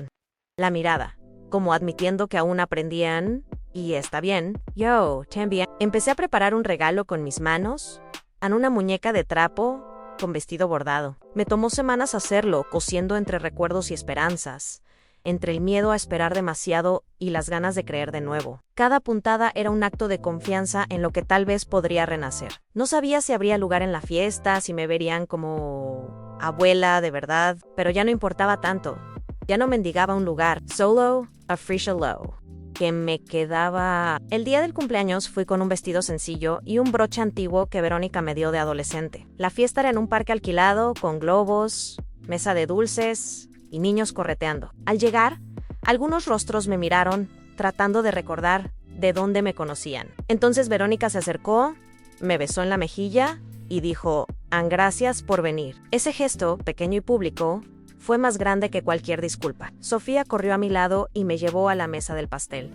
[SPEAKER 1] la mirada, como admitiendo que aún aprendían, y está bien. Yo, también. Empecé a preparar un regalo con mis manos, en una muñeca de trapo, con vestido bordado. Me tomó semanas hacerlo, cosiendo entre recuerdos y esperanzas, entre el miedo a esperar demasiado y las ganas de creer de nuevo. Cada puntada era un acto de confianza en lo que tal vez podría renacer. No sabía si habría lugar en la fiesta, si me verían como abuela de verdad, pero ya no importaba tanto. Ya no mendigaba un lugar. Solo, a free low. Que me quedaba. El día del cumpleaños fui con un vestido sencillo y un broche antiguo que Verónica me dio de adolescente. La fiesta era en un parque alquilado, con globos, mesa de dulces y niños correteando. Al llegar, algunos rostros me miraron, tratando de recordar de dónde me conocían. Entonces Verónica se acercó, me besó en la mejilla y dijo, Ann, gracias por venir. Ese gesto, pequeño y público, fue más grande que cualquier disculpa. Sofía corrió a mi lado y me llevó a la mesa del pastel.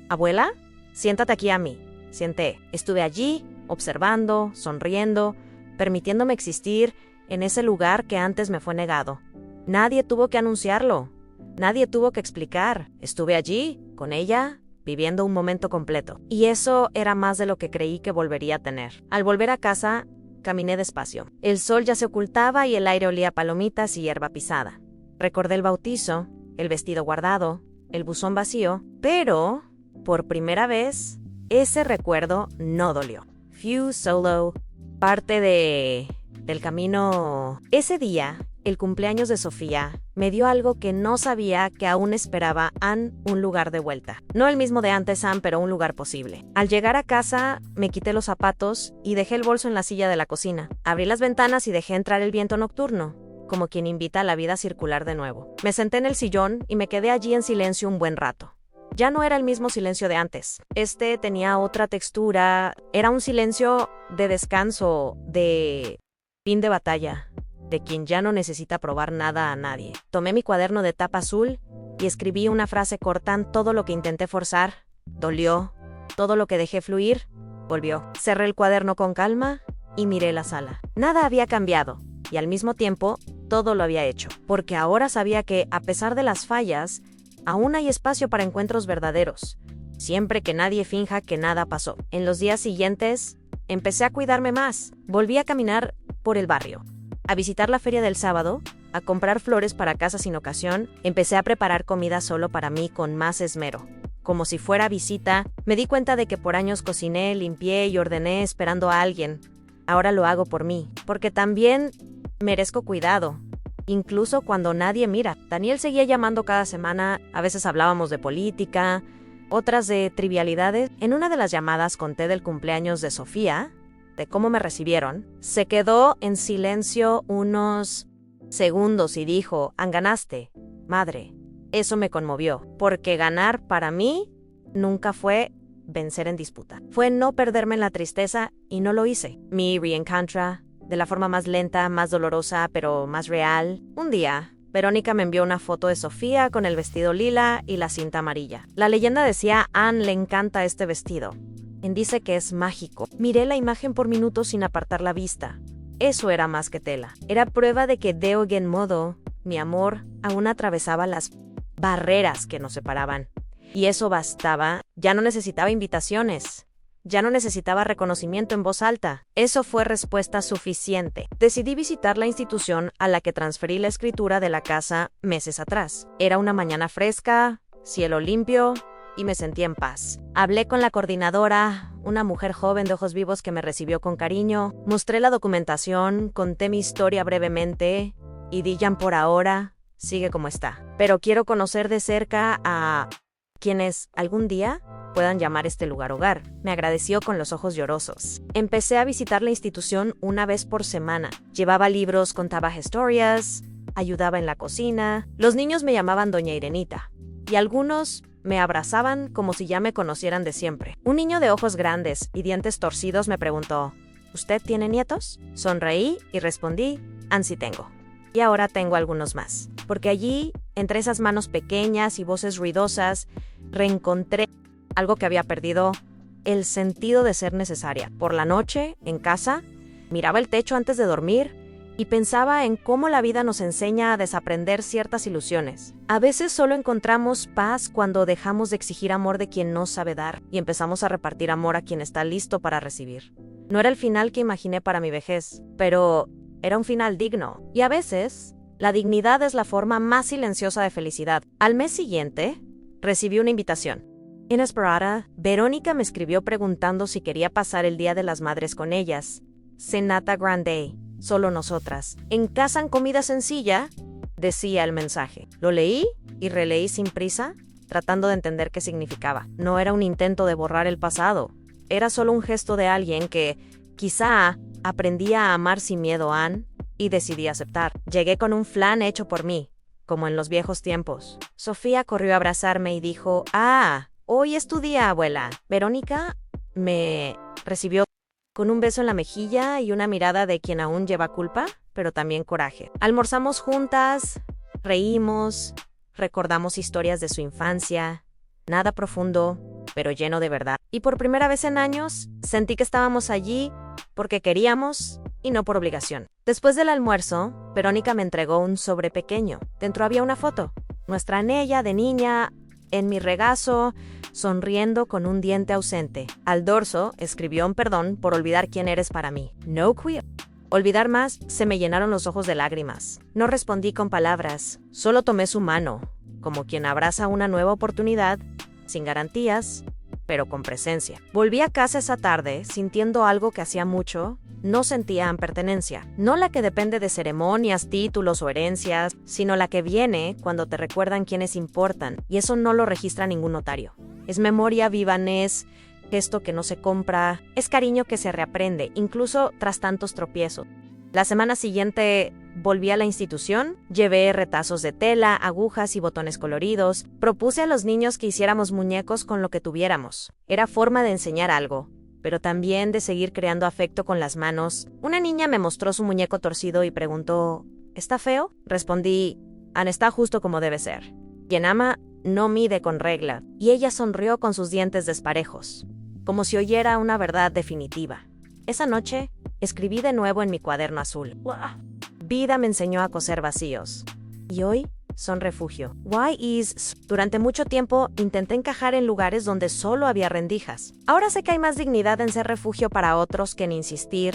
[SPEAKER 1] ¿Abuela? Siéntate aquí a mí. Senté. Estuve allí, observando, sonriendo, permitiéndome existir en ese lugar que antes me fue negado. Nadie tuvo que anunciarlo. Nadie tuvo que explicar. Estuve allí, con ella, viviendo un momento completo. Y eso era más de lo que creí que volvería a tener. Al volver a casa, caminé despacio. El sol ya se ocultaba y el aire olía a palomitas y hierba pisada. Recordé el bautizo, el vestido guardado, el buzón vacío, pero, por primera vez, ese recuerdo no dolió. Few solo, parte del camino. Ese día, el cumpleaños de Sofía, me dio algo que no sabía que aún esperaba Ann, un lugar de vuelta. No el mismo de antes, Ann, pero un lugar posible. Al llegar a casa, me quité los zapatos y dejé el bolso en la silla de la cocina. Abrí las ventanas y dejé entrar el viento nocturno, como quien invita a la vida a circular de nuevo. Me senté en el sillón y me quedé allí en silencio un buen rato. Ya no era el mismo silencio de antes. Este tenía otra textura. Era un silencio de descanso, de fin de batalla, de quien ya no necesita probar nada a nadie. Tomé mi cuaderno de tapa azul y escribí una frase corta. Todo lo que intenté forzar, dolió. Todo lo que dejé fluir, volvió. Cerré el cuaderno con calma y miré la sala. Nada había cambiado y al mismo tiempo, todo lo había hecho. Porque ahora sabía que, a pesar de las fallas, aún hay espacio para encuentros verdaderos, siempre que nadie finja que nada pasó. En los días siguientes, empecé a cuidarme más. Volví a caminar por el barrio, a visitar la feria del sábado, a comprar flores para casa sin ocasión. Empecé a preparar comida solo para mí con más esmero. Como si fuera visita, me di cuenta de que por años cociné, limpié y ordené esperando a alguien. Ahora lo hago por mí, porque también merezco cuidado, incluso cuando nadie mira. Daniel seguía llamando cada semana, a veces hablábamos de política, otras de trivialidades. En una de las llamadas conté del cumpleaños de Sofía, de cómo me recibieron. Se quedó en silencio unos segundos y dijo, Ann, ganaste, madre. Eso me conmovió, porque ganar para mí nunca fue vencer en disputa. Fue no perderme en la tristeza y no lo hice. Mi reencontra, de la forma más lenta, más dolorosa, pero más real. Un día, Verónica me envió una foto de Sofía con el vestido lila y la cinta amarilla. La leyenda decía, Ann le encanta este vestido. Dice que es mágico. Miré la imagen por minutos sin apartar la vista. Eso era más que tela. Era prueba de que de algún modo, mi amor aún atravesaba las barreras que nos separaban. Y eso bastaba. Ya no necesitaba invitaciones. Ya no necesitaba reconocimiento en voz alta. Eso fue respuesta suficiente. Decidí visitar la institución a la que transferí la escritura de la casa meses atrás. Era una mañana fresca, cielo limpio, y me sentí en paz. Hablé con la coordinadora, una mujer joven de ojos vivos que me recibió con cariño. Mostré la documentación, conté mi historia brevemente y Dijan por ahora sigue como está. Pero quiero conocer de cerca a quienes algún día puedan llamar este lugar hogar. Me agradeció con los ojos llorosos. Empecé a visitar la institución una vez por semana. Llevaba libros, contaba historias, ayudaba en la cocina. Los niños me llamaban Doña Irenita y algunos me abrazaban como si ya me conocieran de siempre. Un niño de ojos grandes y dientes torcidos me preguntó, ¿usted tiene nietos? Sonreí y respondí, sí tengo. Y ahora tengo algunos más. Porque allí, entre esas manos pequeñas y voces ruidosas, reencontré algo que había perdido, el sentido de ser necesaria. Por la noche, en casa, miraba el techo antes de dormir y pensaba en cómo la vida nos enseña a desaprender ciertas ilusiones. A veces solo encontramos paz cuando dejamos de exigir amor de quien no sabe dar y empezamos a repartir amor a quien está listo para recibir. No era el final que imaginé para mi vejez, pero era un final digno. Y a veces, la dignidad es la forma más silenciosa de felicidad. Al mes siguiente, recibí una invitación. Inesperada, Verónica me escribió preguntando si quería pasar el Día de las Madres con ellas. Cenata grande, solo nosotras. En casa en comida sencilla, decía el mensaje. Lo leí y releí sin prisa, tratando de entender qué significaba. No era un intento de borrar el pasado. Era solo un gesto de alguien que, quizá, aprendía a amar sin miedo a Anne, y decidí aceptar. Llegué con un flan hecho por mí, como en los viejos tiempos. Sofía corrió a abrazarme y dijo, hoy es tu día, abuela. Verónica me recibió con un beso en la mejilla y una mirada de quien aún lleva culpa, pero también coraje. Almorzamos juntas, reímos, recordamos historias de su infancia, nada profundo, pero lleno de verdad. Y por primera vez en años, sentí que estábamos allí porque queríamos y no por obligación. Después del almuerzo, Verónica me entregó un sobre pequeño. Dentro había una foto. Nuestra Nella de niña, en mi regazo, sonriendo con un diente ausente. Al dorso escribió un perdón por olvidar quién eres para mí. No queer. Olvidar más, se me llenaron los ojos de lágrimas. No respondí con palabras, solo tomé su mano, como quien abraza una nueva oportunidad, sin garantías, pero con presencia. Volví a casa esa tarde, sintiendo algo que hacía mucho. No sentía pertenencia, no la que depende de ceremonias, títulos o herencias, sino la que viene cuando te recuerdan quiénes importan, y eso no lo registra ningún notario. Es memoria viva, es gesto que no se compra, es cariño que se reaprende, incluso tras tantos tropiezos. La semana siguiente volví a la institución, llevé retazos de tela, agujas y botones coloridos, propuse a los niños que hiciéramos muñecos con lo que tuviéramos. Era forma de enseñar algo, pero también de seguir creando afecto con las manos. Una niña me mostró su muñeco torcido y preguntó, ¿está feo? Respondí, está justo como debe ser. Quien ama no mide con regla, y ella sonrió con sus dientes desparejos, como si oyera una verdad definitiva. Esa noche, escribí de nuevo en mi cuaderno azul. Vida me enseñó a coser vacíos, y hoy son refugio. Durante mucho tiempo intenté encajar en lugares donde solo había rendijas. Ahora sé que hay más dignidad en ser refugio para otros que en insistir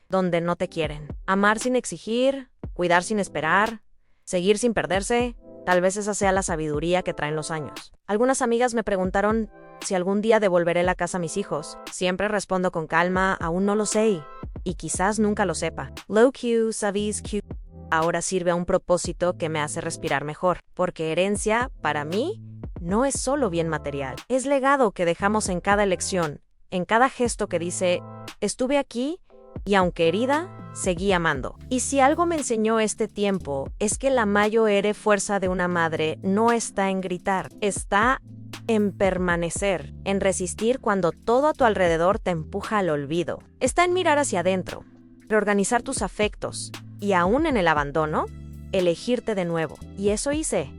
[SPEAKER 1] donde no te quieren. Amar sin exigir, cuidar sin esperar, seguir sin perderse, tal vez esa sea la sabiduría que traen los años. Algunas amigas me preguntaron si algún día devolveré la casa a mis hijos. Siempre respondo con calma, aún no lo sé, y quizás nunca lo sepa. Low Q, Savis Q. Ahora sirve a un propósito que me hace respirar mejor, porque herencia, para mí, no es solo bien material. Es legado que dejamos en cada elección, en cada gesto que dice, estuve aquí y aunque herida, seguí amando. Y si algo me enseñó este tiempo, es que la mayor fuerza de una madre no está en gritar, está en permanecer, en resistir cuando todo a tu alrededor te empuja al olvido. Está en mirar hacia adentro, reorganizar tus afectos, y aún en el abandono, elegirte de nuevo. Y eso hice,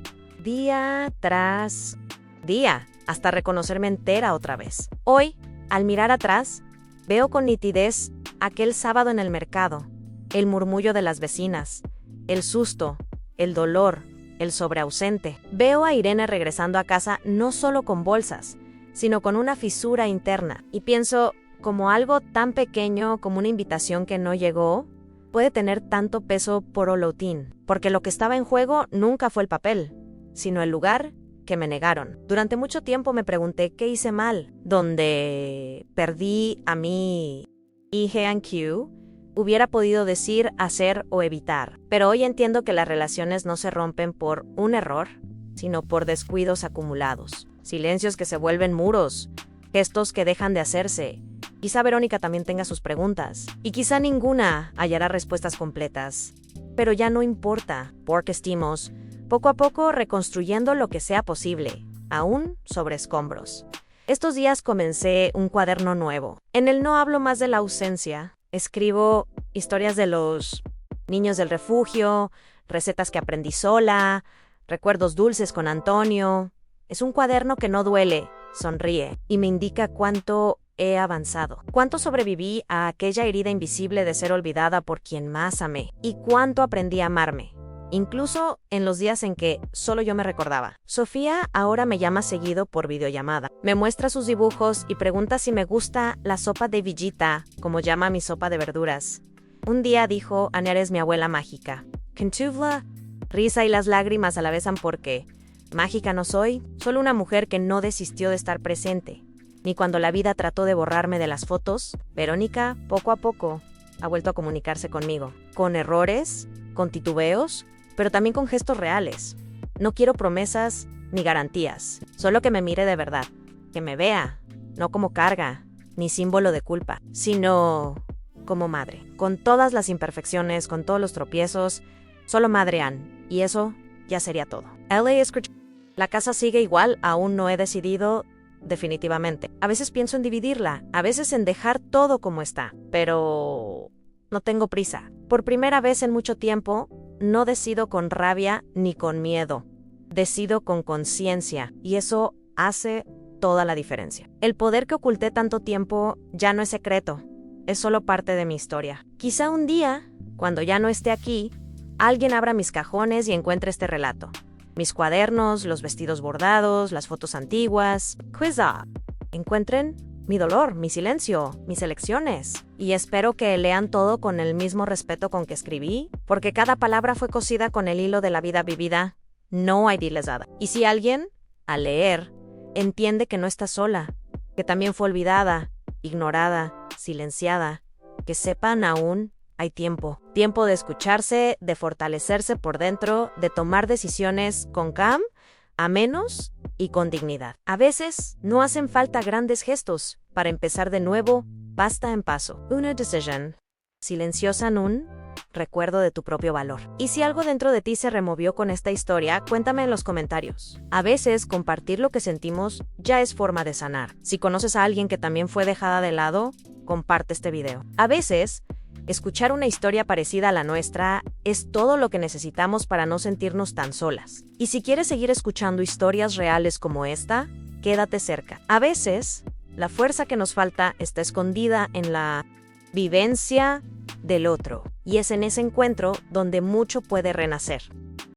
[SPEAKER 1] día tras día, hasta reconocerme entera otra vez. Hoy, al mirar atrás, veo con nitidez aquel sábado en el mercado, el murmullo de las vecinas, el susto, el dolor, el sobreausente. Veo a Irene regresando a casa no solo con bolsas, sino con una fisura interna. Y pienso, como algo tan pequeño como una invitación que no llegó, puede tener tanto peso por Olotín, porque lo que estaba en juego nunca fue el papel, sino el lugar que me negaron. Durante mucho tiempo me pregunté qué hice mal, donde perdí a mi Q, hubiera podido decir, hacer o evitar. Pero hoy entiendo que las relaciones no se rompen por un error, sino por descuidos acumulados, silencios que se vuelven muros, gestos que dejan de hacerse. Quizá Verónica también tenga sus preguntas, y quizá ninguna hallará respuestas completas. Pero ya no importa, porque estamos, poco a poco, reconstruyendo lo que sea posible, aún sobre escombros. Estos días comencé un cuaderno nuevo. En él no hablo más de la ausencia. Escribo historias de los niños del refugio, recetas que aprendí sola, recuerdos dulces con Antonio. Es un cuaderno que no duele, sonríe y me indica cuánto he avanzado, cuánto sobreviví a aquella herida invisible de ser olvidada por quien más amé y cuánto aprendí a amarme, incluso en los días en que solo yo me recordaba. Sofía ahora me llama seguido por videollamada. Me muestra sus dibujos y pregunta si me gusta la sopa de villita, como llama mi sopa de verduras. Un día dijo, Ana, eres mi abuela mágica. Kentuvla, risa y las lágrimas a la vez porque mágica no soy, solo una mujer que no desistió de estar presente. Ni cuando la vida trató de borrarme de las fotos, Verónica, poco a poco, ha vuelto a comunicarse conmigo. Con errores, con titubeos, pero también con gestos reales. No quiero promesas ni garantías, solo que me mire de verdad, que me vea, no como carga, ni símbolo de culpa, sino como madre, con todas las imperfecciones, con todos los tropiezos, solo madre Ann, y eso ya sería todo. La casa sigue igual, aún no he decidido definitivamente. A veces pienso en dividirla, a veces en dejar todo como está, pero no tengo prisa. Por primera vez en mucho tiempo, no decido con rabia ni con miedo. Decido con conciencia, y eso hace toda la diferencia. El poder que oculté tanto tiempo ya no es secreto, es solo parte de mi historia. Quizá un día, cuando ya no esté aquí, alguien abra mis cajones y encuentre este relato. Mis cuadernos, los vestidos bordados, las fotos antiguas. Quizá encuentren mi dolor, mi silencio, mis elecciones. Y espero que lean todo con el mismo respeto con que escribí, porque cada palabra fue cosida con el hilo de la vida vivida, no idealizada. Y si alguien, al leer, entiende que no está sola, que también fue olvidada, ignorada, silenciada, que sepan aún hay tiempo. Tiempo de escucharse, de fortalecerse por dentro, de tomar decisiones con calma, a menos y con dignidad. A veces no hacen falta grandes gestos para empezar de nuevo, basta en paso. Una decisión silenciosa en un recuerdo de tu propio valor. Y si algo dentro de ti se removió con esta historia, cuéntame en los comentarios. A veces compartir lo que sentimos ya es forma de sanar. Si conoces a alguien que también fue dejada de lado, comparte este video. A veces escuchar una historia parecida a la nuestra es todo lo que necesitamos para no sentirnos tan solas. Y si quieres seguir escuchando historias reales como esta, quédate cerca. A veces, la fuerza que nos falta está escondida en la vivencia del otro. Y es en ese encuentro donde mucho puede renacer.